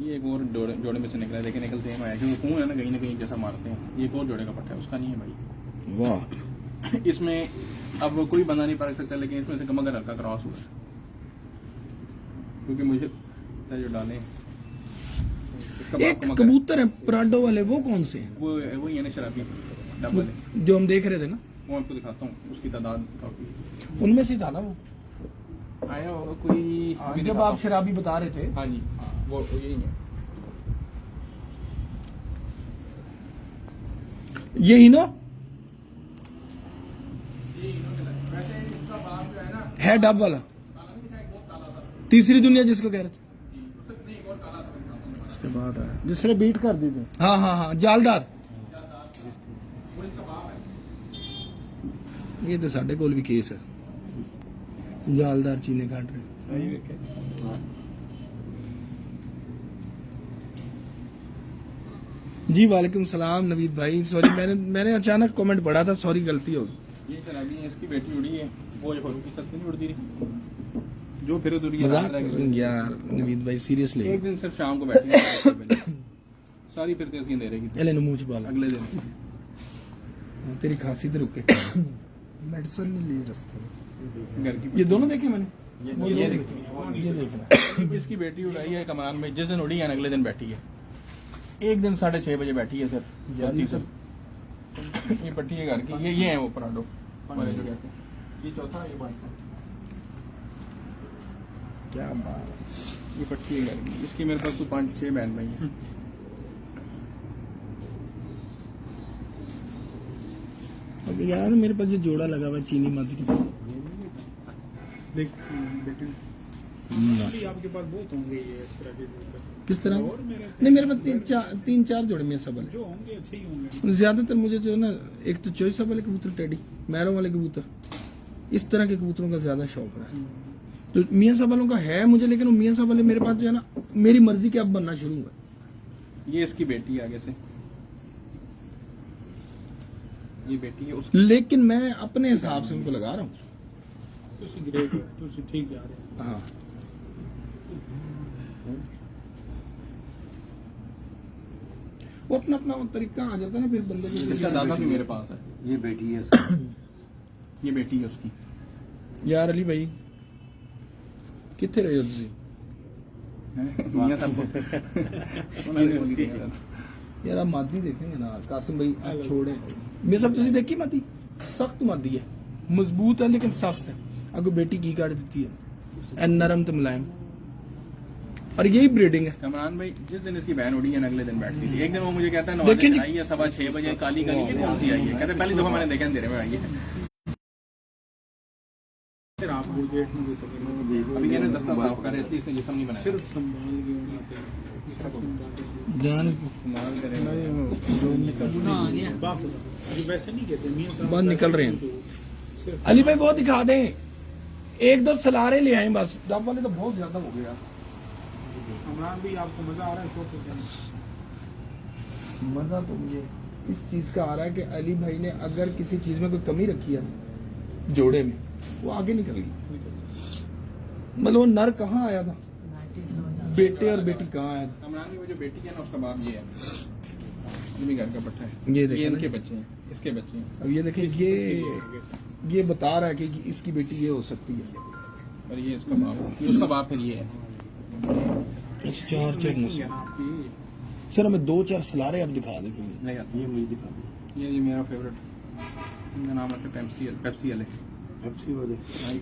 ये एक और जोड़े में से निकला है, लेकिन निकल सेम आया, क्योंकि कुआं है ना कहीं जैसा मारते हैं। ये एक और जोड़े का पट्टा है, उसका नहीं है भाई। वाह, इसमें अब कोई बंदा नहीं परख सकता, लेकिन इसमें से मगर हल्का क्रॉस हुआ है, क्योंकि मुझे जो डाले इसका बाप एक का मगर है। कबूतर है पराडो वाले, वो कौन से हैं? वो ही है ना शराबी डबल है, जो हम देख रहे थे ना, वो आपको दिखाता हूँ, उसकी तादाद काफी उनमें से था ना वो। आया होगा कोई। अभी जब दिखाता आप हूँ। शराबी बता रहे थे। हाँ जी, वो यही है। यही ना है डब वाला, तीसरी दुनिया जिसको कह रहे थे। उसके बाद आया जिसने बीट कर दी थी। हाँ हाँ हाँ, जालदार। ये तो साढ़े कोल भी केस है, जालदार चीने काट रहे। जी वालेकुम सलाम नवीद भाई, सॉरी मैंने अचानक कमेंट पढ़ा था, सॉरी गलती हो गई। ये शराबी है, इसकी बेटी उड़ी है, वो जो फरूक की छत से नहीं उड़ती रही, जो फिर उड़ी है मजाक रात रह गई। यार नवीद भाई सीरियसली। एक दिन सिर्फ शाम को बैठी है, सारी फिरते उसकी दे रहेगी एले मुंह छुपा अगले दिन। तेरी खांसी तो रुके। मेडिसिन नहीं ली रास्ते में। घर की ये दोनों देखे मैंने, ये देखो, ये देखना। इसकी बेटी उड़ाई है कमान में, जिस दिन उड़ी है ना अगले दिन बैठी है। एक दिन 6:30 बजे बैठी है सर, यार ये तो ये पट्टी है घर की, ये है वो पराडो हमारे जो कहते हैं, ये चौथा ये पांचवा। क्या बात। ये पट्टी है घर की, इसकी मेरे पास तो 5-6 बहन भाई हैं। अब यार मेरे पास ये जोड़ा लगा हुआ है चीनी माती की। देख बेटे अभी आपके पास बहुत होंगे ये इस तरह के कबूतर। किस तरह? और मेरे नहीं मेरे पास तीन चार जोड़े में सबल जो होंगे अच्छे ही होंगे। ज्यादातर मुझे जो है ना, एक तो चॉइस वाले कबूतर, टेडी मैरों वाले कबूतर, इस तरह के कबूतरों का ज्यादा शौक रहा है। तो मियाँ साहब वालों का है मुझे, लेकिन वो मियाँ साहब वाले मेरे पास जो है ना, मेरी मर्जी के अब बनना शुरू हुआ। ये इसकी बेटी है आगे से, ये बेटी है उसकी। लेकिन मैं अपने हिसाब से उनको लगा रहा हूँ। तुसी ग्रेट हो, तुसी ठीक जा रहे हो। हाँ वो अपना अपना तरीका आ जाता है ना फिर बंदे को। इसका दादा भी मेरे पास है, ये बेटी है ये बेटी है उसकी। यार अली भाई कितने रहे हो तुसी? मियां साहब को यार आप मादी देखेंगे ना कासिम भाई, आप छोड़े मेरे सब तुसी देखी मादी, सख्त मादी है, मजबूत है लेकिन सख्त है। अगर बेटी की काट देती है एंड नरम तो मुलायम, और यही ब्रीडिंग है। कमरान भाई जिस दिन इसकी बहन उड़ी है ना, अगले दिन बैठती थी। एक दिन वो मुझे कहता है देखिए जी। आई है 6:15 बजे, काली काली ये कौन सी आई है? कहते पहली दफा मैंने देखा अंधेरे में आई है। फिर आप वो गेट में भी तो अभी मैंने दस्ता साफ कर इसलिए इसने जिस्म नहीं बनाया। सिर्फ संभाल के उन्हीं से जान इस्तेमाल करें बाप ये वैसे नहीं कहते मियां साहब बाहर निकल रहे हैं। सिर्फ अली भाई वो दिखा दें, एक दो सलारे ले आए बस। डब वाले तो बहुत ज्यादा हो गया। इमरान भी आपको मजा आ रहा है शो पे करने? मजा तो मुझे इस चीज का आ रहा है कि अली भाई ने अगर किसी चीज में कोई कमी रखी है जोड़े में, वो आगे निकल गई। मतलब वो नर कहाँ आया था, बेटे और बेटी कहाँ आया था? कमरान की वो जो बेटी है ना, उसका बाप ये है, ये भी घर का पट्टा है। ये ये देखिए इनके बच्चे हैं, इसके बच्चे हैं। अब ये देखिए, ये बता रहा है कि इसकी बेटी ये हो सकती है। और ये इसका बाप है, ये उसका बाप फिर ये है। चार देखेंगे ना आपकी सर हमें 2-4 सलारे अब दिखा दे कोई। नहीं आता। ये मुझे दिखा दो ये मेरा फेवरेट, इनका नाम है पेप्सी वाले। पेप्सी वाले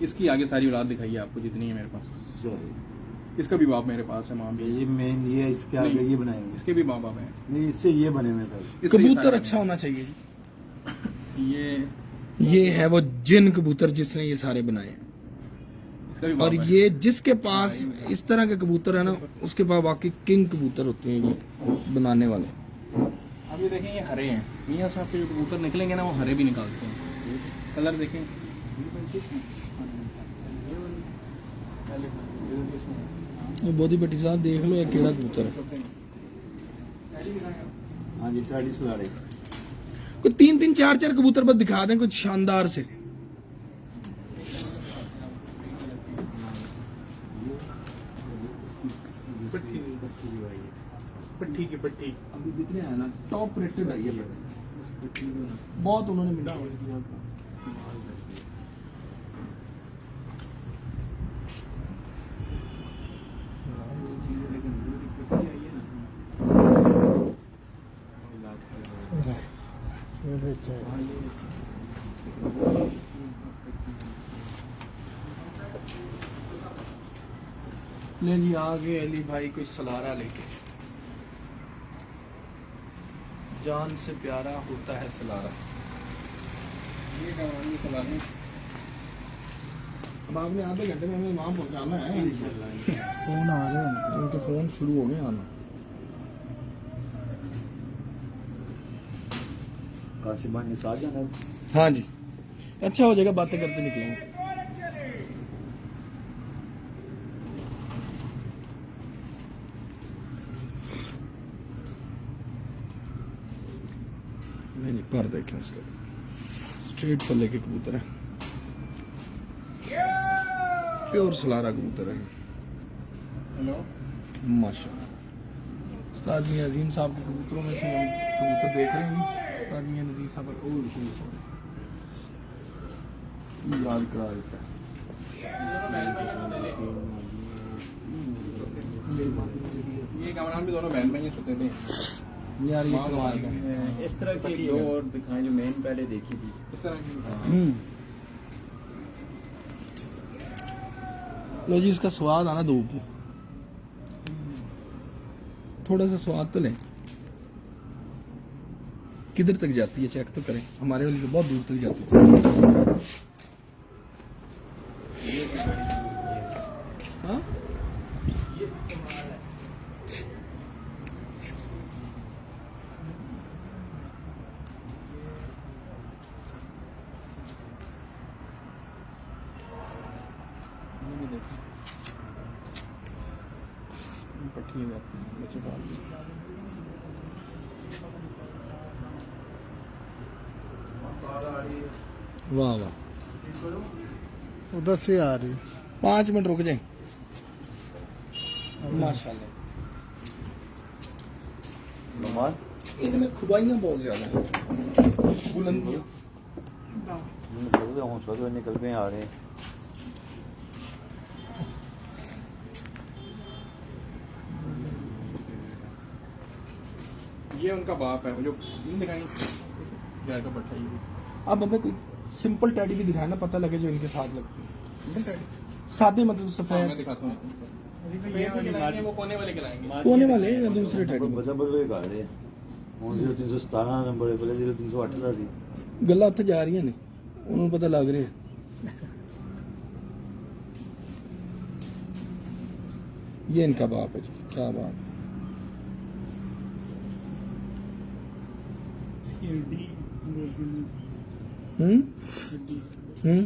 इसकी आगे सारी औलाद दिखाई है आपको जितनी है मेरे पास। सही इसका भी बाप मेरे पास है, माँ भी। ये मेन ये इसके आगे नहीं, ये बनाएंगे इसके भी माँ बाप हैं। नहीं इससे ये बने हुए सर इससे ये कबूतर सारे अच्छा होना चाहिए। ये ये है वो जिन कबूतर जिसने ये सारे बनाए हैं। इसका भी बाप और है। ये जिसके पास इस तरह के कबूतर है ना, उसके पास वाकई किंग कबूतर होते हैं ये बनाने वाले। अब ये देखें, ये हरे हैं। मियाँ साहब के जो कबूतर निकलेंगे ना, वो हरे भी निकालते हैं। कलर देखें, ये बोधी भट्टी साहब देख लो, ये केड़ा कबूतर है। हाँ जी ट्रेडिस ला रहे कोई 3-3 4-4 कबूतर बस दिखा दें कुछ शानदार से। पट्टी की पट्टी अभी जितने हैं ना टॉप रेटेड है ये, बहुत उन्होंने मिला। ले जी आ गए अली भाई कोई सलारा लेके। जान से प्यारा होता है सलारा। ये कमानी सलाह है। अब आपने आधे घंटे में हमें वहाँ पहुँचाना है। फोन आ रहे हैं उनके, फोन शुरू हो गए आना। कासिमान के साथ जाना हाँ जी, अच्छा हो जाएगा, बातें करते निकलेंगे। नहीं पर देखें इसका स्ट्रेट पर लेके कबूतर है, प्योर सलारा कबूतर है हेलो, माशाल्लाह। उस्ताद मियां अजीम साहब के कबूतरों में से हम कबूतर देख रहे हैं। उस्ताद मियां नजीर साहब याद करा देता ये कमरान भी दोनों बहन भाई सोते थे। यार ये माँ का कमाल का मालिक इस तरह की दो और दिखाएं जो मैंने पहले देखी थी। इस तरह की लो जी, इसका स्वाद आना धूप में, थोड़ा सा स्वाद तो लें। किधर तक जाती है चेक तो करें, हमारे वाली तो बहुत दूर तक जाती है। हाँ? पट्टी है बच्चे पाल दी। वाह वाह, उधर से आ रही 5 मिनट रुक जाए। माशाल्लाह, इनमें खुबाइयाँ बहुत ज्यादा हैं, बुलंदियाँ। हौसला निकल के आ रहे हैं। ये उनका बाप है वो जो दिखाई यार का पट्टा ये अब हमें कोई सिंपल टैडी भी दिखाया ना, पता लगे जो इनके साथ लगती है। सादे मतलब मैं सफेद दिखाता हूँ। वो कोने वाले खिलाएंगे। कोने वाले या दूसरे टैडी? बदल बदल के खा रहे हैं। 0317 नंबर है, पहले 0308 था सी। गल्ला उत्थे जा रही ने, उन्होंने पता लग रहा है। ये इनका बाप है जी, क्या बात है। हम्म हम्म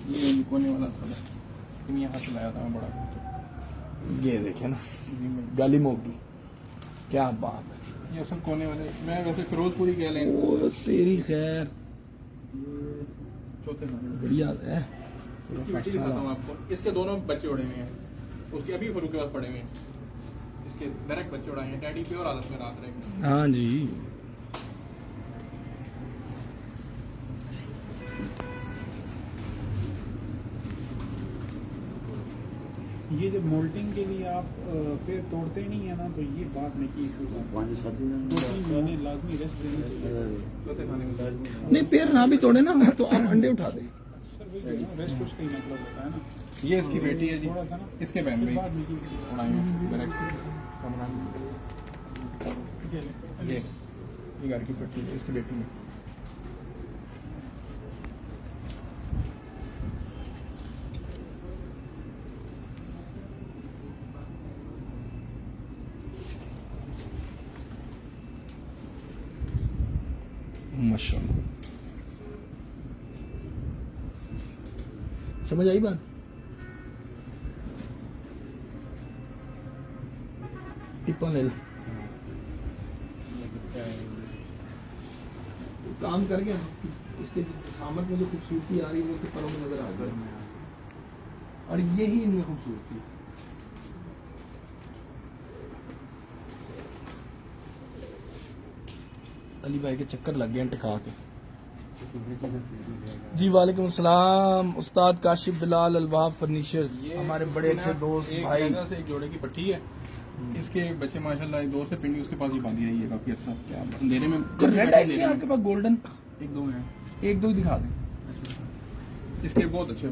ये कोने वाला सब है। तुम यहाँ से लाया था मैं बड़ा। ये देखे ना, गाली मोगी, क्या बात है। ये असल कोने वाले। मैं वैसे फिरोजपुरी कह लें। ओ तेरी खैर, चौथे नंबर। बढ़िया है। इसकी बेटी दिखाता हूँ आपको। इसके दोनों बच्चे उड़े हुए हैं। उसके अभी फरूक के पास पड़े हुए हैं। इसके डायरेक्ट बच्चे उड़ाए हैं। डैडी प्योर हालत में रात रहेंगे। हाँ जी, ये जब मोल्टिंग के लिए आप फिर तोड़ते नहीं है ना, तो ये बात नहीं की इशू 5-7 2-3 महीने लाजमी रेस्ट देनी चाहिए। चौथे खाने में नहीं पैर ना भी तोड़े ना तो आप अंडे उठा दे। सर वही है ना, रेस्ट उसका ही मतलब होता है ना। ये इसकी बेटी है जी। थोड़ा सा ना इसके बहन फिर में बाद में की उड़ाए हैं डायरेक्ट कमरा में। ये घर की पट्टी है इसकी बेटी में। माशाल्लाह, समझ आई बात? टिप्पा ले लो, काम कर गया। उसके सामत में जो खूबसूरती आ रही है वो उसके परों में नजर आ गई, और यही इनमें खूबसूरती है। अली भाई के चक्कर लग गए टिका के। जी वालेकुम सलाम, उस्ताद काशिफ बिलाल अलवाह फर्नीचर्स, हमारे बड़े अच्छे दोस्त एक भाई। जगह से एक जोड़े की पट्टी है। इसके बच्चे माशाल्लाह एक दो से पिंडी उसके पास ही बांधी रही है काफी अच्छा। क्या बात। अंधेरे में रेड है क्या आपके पास? गोल्डन एक दो हैं। एक दो ही दिखा दें। इसके बहुत अच्छे।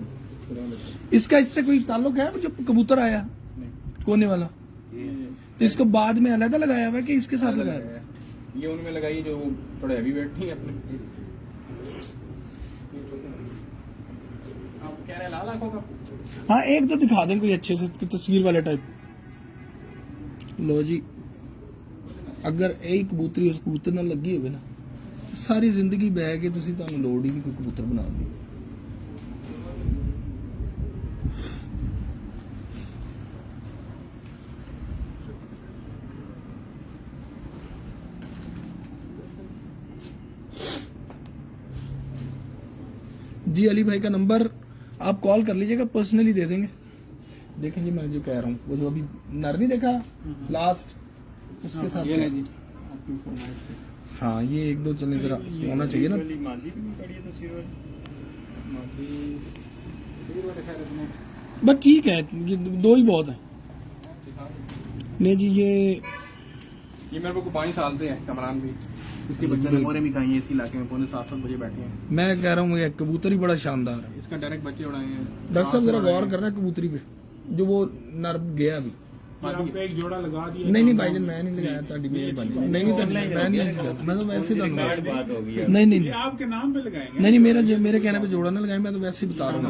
इसका इससे कोई ताल्लुक है जो कबूतर आया नहीं कोने वाला, तो इसको बाद में अलग लगाया हुआ है कि इसके साथ लगाया हुआ है? ये उनमें लगाई जो थोड़े हैवी वेट नहीं है अपने। आप कह रहे हैं लाल आंखों का? हाँ एक तो दिखा दें कोई अच्छे से तस्वीर वाले टाइप। लो जी, अगर एक कबूतरी उस कबूतर ਨਾਲ ਲੱਗੀ ਹੋਵੇ ਨਾ, ਸਾਰੀ ਜ਼ਿੰਦਗੀ ਬਹਿ ਕੇ ਤੁਸੀਂ ਤੁਹਾਨੂੰ ਲੋੜ ਹੀ ਨਹੀਂ ਕੋਈ ਕਬੂतर ਬਣਾਉਣ ਦੀ। जी अली भाई का नंबर आप कॉल कर लीजिएगा, पर्सनली दे देंगे। देखें जी, मैं जो कह रहा हूँ वो जो अभी नर नहीं देखा लास्ट, उसके साथ ये क्या- नहीं जी। हाँ ये एक दो चलने जरा होना चाहिए ना। मादी भी नहीं पड़ी है तस्वीर वाली। बस ठीक है, ये 2 ही बहुत है। नहीं जी, ये मेरे को 5 साल से है कमरान भी, इसके बच्चे ने मोरे भी खाई हैं इसी इलाके में, पौने 7 बजे बैठे हैं। मैं कह रहा हूँ ये कबूतर ही बड़ा शानदार है। इसका डायरेक्ट बच्चे उड़ाए हैं। डॉक्टर साहब जरा गौर करना कबूतरी पे, जो वो नर गया अभी। ये आपको एक जोड़ा लगा दिया। नहीं भाईजान, मैं नहीं लगाया था। नहीं मैं तो वैसे ही बैड बात होगी यार। नहीं ये आपके नाम पे लगाएंगे। नहीं, मेरे कहने पे जोड़ा ना लगाए, मैं तो वैसे ही बता रहा हूँ।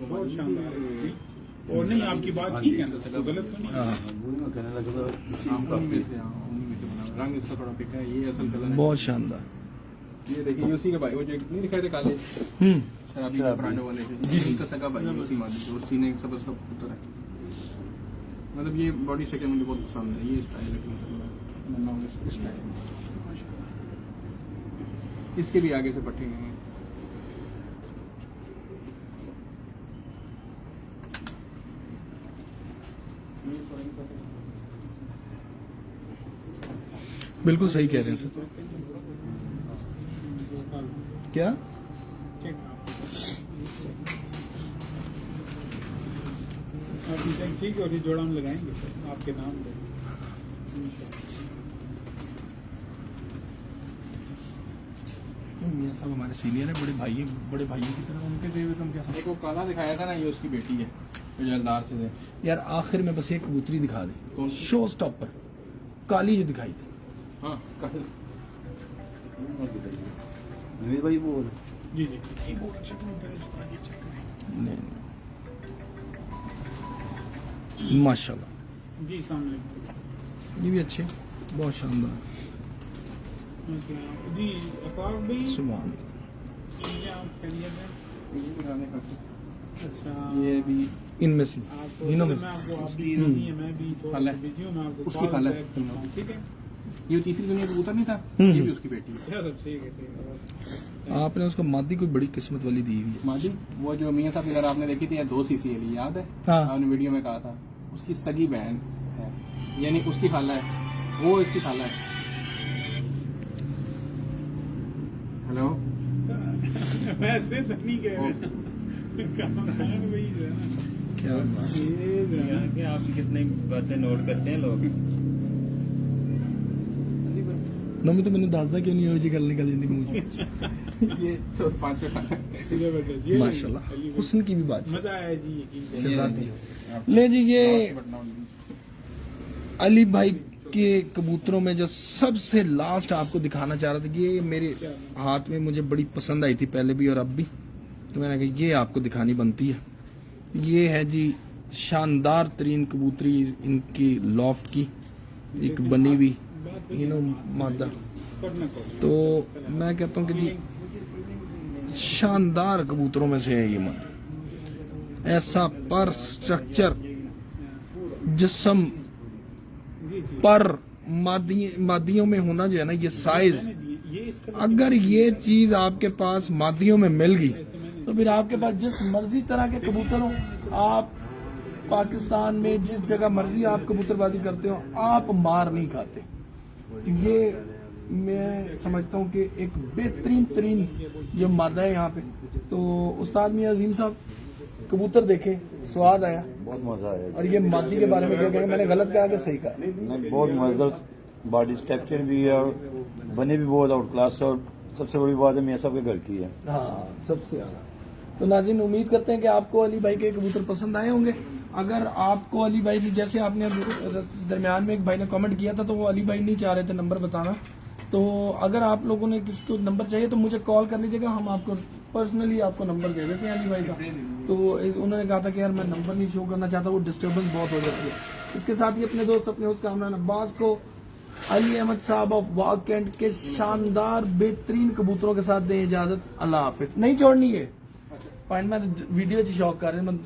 बहुत शानदार है। और नहीं, आपकी बात ठीक है, तो गलत तो नहीं। मैं कहने लगा था रंग इसका थोड़ा फिका है, ये असल कलर है। बहुत शानदार। ये देखिए, ये उसी का भाई, वो जो नहीं दिखाए थे काले शराबी ब्रांडो वाले थे, इनका सगा भाई है उसी मादी के, उसी ने एक सबस का पुत्र है। मतलब ये बॉडी स्ट्रक्चर मुझे बहुत पसंद है, ये स्टाइल है स्टाइल। इसके भी आगे से पट्टे हैं। बिल्कुल सही कह रहे हैं सर। क्या चेक ठीक है, और ये जोड़ा हम लगाएंगे सर आपके नाम पे। ये सब हमारे सीनियर है, बड़े भाइयों की तरह, उनके देवे तुम क्या एक वो काला दिखाया था ना, ये उसकी बेटी है, जो जलदार से थे। यार आखिर में बस एक कबूतरी दिखा दे, कौन सी? शो स्टॉपर काली जो दिखाई थी। हाँ नवीद भाई वो जी जी। नहीं माशाल्लाह, जी सामने ये भी अच्छे, बहुत शानदार। जी अकाउंट भी सुभान ये आप खैरियत है? अच्छा, ये भी इनमें से आपको तीनों में मैं आपको आप भी नहीं है, मैं भी थोड़ा खाला है। बिजी हूँ, मैं आपको उसकी कॉल खाला है। बैक करता हूँ, ठीक है? ये तीसरी दुनिया कबूतर नहीं था, ये भी उसकी बेटी है। चलो ठीक है, ठीक है। आपने उसको मादी कोई बड़ी किस्मत वाली दी हुई है। मादी, वो जो मियाँ साहब इधर आपने देखी थी, या 2 सीसी वाली, याद है? हाँ। आपने वीडियो में कहा था, उसकी सगी बहन है, यानी उसकी खाला है, वो इसकी खाला है। हेलो, वैसे तो नहीं कह रहे, काम वही है ना। क्या बात। यहाँ के आप कितनी बातें नोट करते हैं लोग। नमी तो मैंने दसदा क्यों नहीं हो जी गल निकल जाती मुझे। ये 5 जबरदस्त, ये माशाल्लाह, हुस्न की भी बात मजा आया जी, यकीन करें। ले जी। ये अली भाई के कबूतरों में जो सबसे लास्ट आपको दिखाना चाह रहा था, ये मेरे हाथ में मुझे बड़ी पसंद आई थी पहले भी और अब भी, तो मैंने कहा ये आपको दिखानी बनती है। ये है जी शानदार तरीन कबूतरी इनकी लॉफ्ट की, एक बनी हुई इनो मादा। तो मैं कहता हूँ कि जी शानदार कबूतरों में से है ये मादा। ऐसा पर स्ट्रक्चर, जिस्म पर मादियों में होना जो है ना, ये साइज, अगर ये चीज आपके पास मादियों में मिल गई तो फिर आपके पास जिस मर्जी तरह के कबूतर हो, आप पाकिस्तान में जिस जगह मर्जी आप कबूतरबाजी करते हो, आप मार नहीं खाते। तो ये मैं समझता हूँ कि एक बेहतरीन तरीन जो मादा है यहाँ पे। तो उस्ताद मियां अजीम साहब कबूतर देखे, स्वाद आया, बहुत मजा आया। और ये मादी के बारे में क्या कहेंगे? मैंने गलत कहा कि सही कहा? नहीं, बहुत मजेदार बॉडी स्ट्रक्चर भी है और बने भी बहुत आउट क्लास है, और सबसे बड़ी बात है मियां साहब के घर की है। हाँ, सबसे ज्यादा। तो नाज़रीन, उम्मीद करते हैं कि आपको अली भाई के कबूतर पसंद आए होंगे। अगर आपको अली भाई, जैसे आपने दरमियान में एक भाई ने कमेंट किया था, तो वो अली भाई नहीं चाह रहे थे नंबर बताना, तो अगर आप लोगों ने किसी को नंबर चाहिए तो मुझे कॉल कर लीजिएगा, हम आपको पर्सनली आपको नंबर दे देते हैं अली भाई का। तो उन्होंने कहा था कि यार मैं नंबर नहीं शो करना चाहता, वो डिस्टर्बेंस बहुत हो जाती है। इसके साथ ही अपने दोस्त अपने उसका कामरान अब्बास को अली अहमद साहब ऑफ वाग कैंट के शानदार बेहतरीन कबूतरों के साथ दें इजाजत। अल्लाह हाफिज। नहीं छोड़नी है पॉइंट, मैं वीडियो शौक कर रहे हैं।